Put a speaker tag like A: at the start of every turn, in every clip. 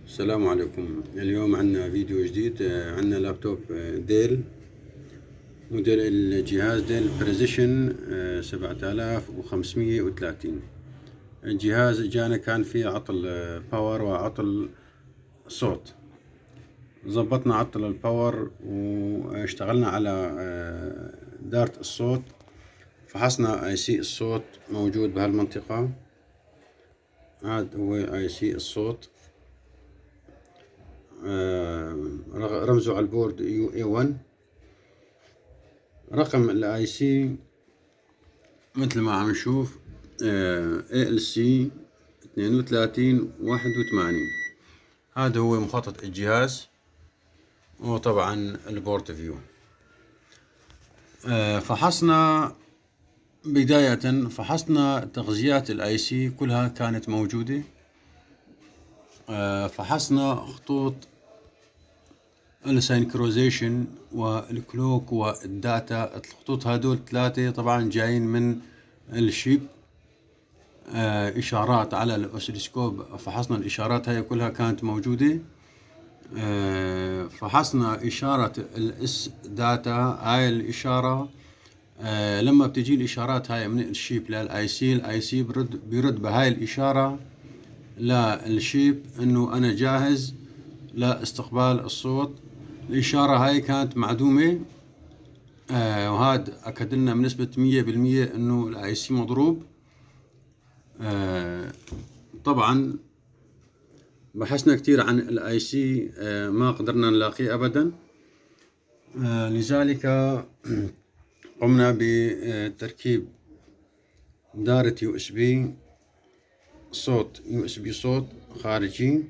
A: السلام عليكم. اليوم عندنا فيديو جديد. عندنا لابتوب ديل، موديل الجهاز ديل بريزيشن 7530. الجهاز جانا كان فيه عطل باور وعطل صوت. ضبطنا عطل الباور واشتغلنا على دارة الصوت، فحصنا اي سي الصوت موجود بهالمنطقة. هذا هو اي سي الصوت، رمزه على البورد UA1. رقم الاي سي مثل ما عم نشوف ALC 3281. هذا هو مخطط الجهاز، وطبعا البورت فيو. فحصنا بداية تغذيات الاي سي كلها كانت موجودة. فحصنا خطوط السينكروزيشن والكلوك والداتا. الخطوط هدول ثلاثة طبعا جايين من الشيب. إشارات على الأوسيلوسكوب، فحصنا الإشارات هاي كلها كانت موجودة. فحصنا إشارة الاس داتا. هاي الإشارة لما بتجي الإشارات هاي من الشيب للآي سي، الآي سي بيرد بهاي الإشارة للشيب إنه أنا جاهز لاستقبال الصوت. الإشارة هاي كانت معدومة، وهذا أكد لنا بنسبة 100% إنه الآي سي مضروب. طبعا بحثنا كتير عن الآي سي، ما قدرنا نلاقيه أبدا. لذلك قمنا بتركيب دارة USB صوت، USB صوت خارجي،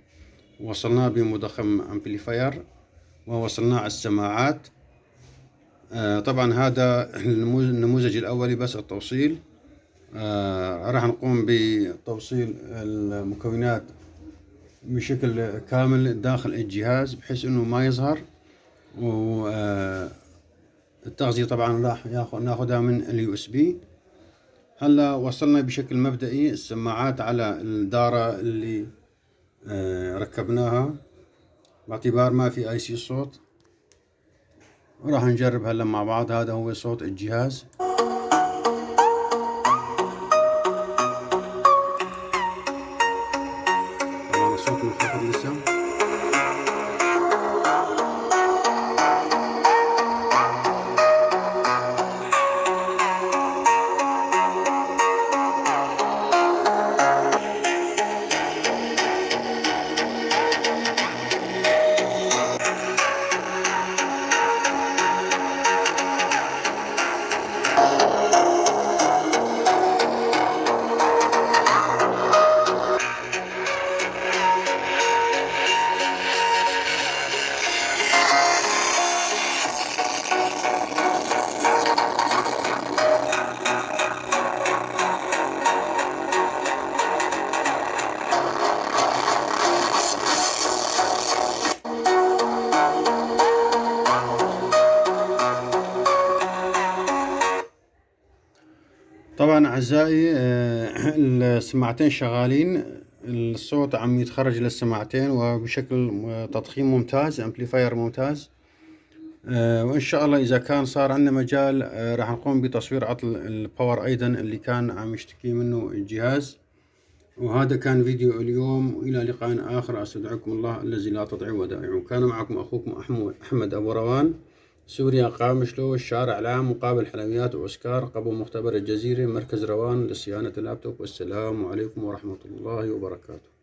A: وصلناه بمضخم أمبليفاير ووصلناه على السماعات. طبعا هذا النموذج الأولي بس التوصيل. راح نقوم بتوصيل المكونات بشكل كامل داخل الجهاز بحيث انه ما يظهر. والتغذية طبعا راح ناخذها من الUSB. هلا وصلنا بشكل مبدئي السماعات على الدارة اللي ركبناها، باعتبار ما في اي سي صوت. وراح نجرب هلا مع بعض. هذا هو صوت الجهاز. طبعا الصوت منخفض لسه. طبعا أعزائي، السماعتين شغالين، الصوت عم يتخرج للسماعتين وبشكل تضخيم ممتاز، امبليفاير ممتاز. وإن شاء الله إذا كان صار عندنا مجال راح نقوم بتصوير عطل الباور أيضا اللي كان عم يشتكي منه الجهاز. وهذا كان فيديو اليوم، وإلى لقاء آخر. أستودعكم الله الذي لا تضيع ودائعه. كان معكم أخوكم أحمد أبو روان، سوريا، قامشلو، الشارع العام مقابل حلويات وأوسكار، قبو مختبر الجزيرة، مركز روان لصيانة اللابتوب. والسلام عليكم ورحمة الله وبركاته.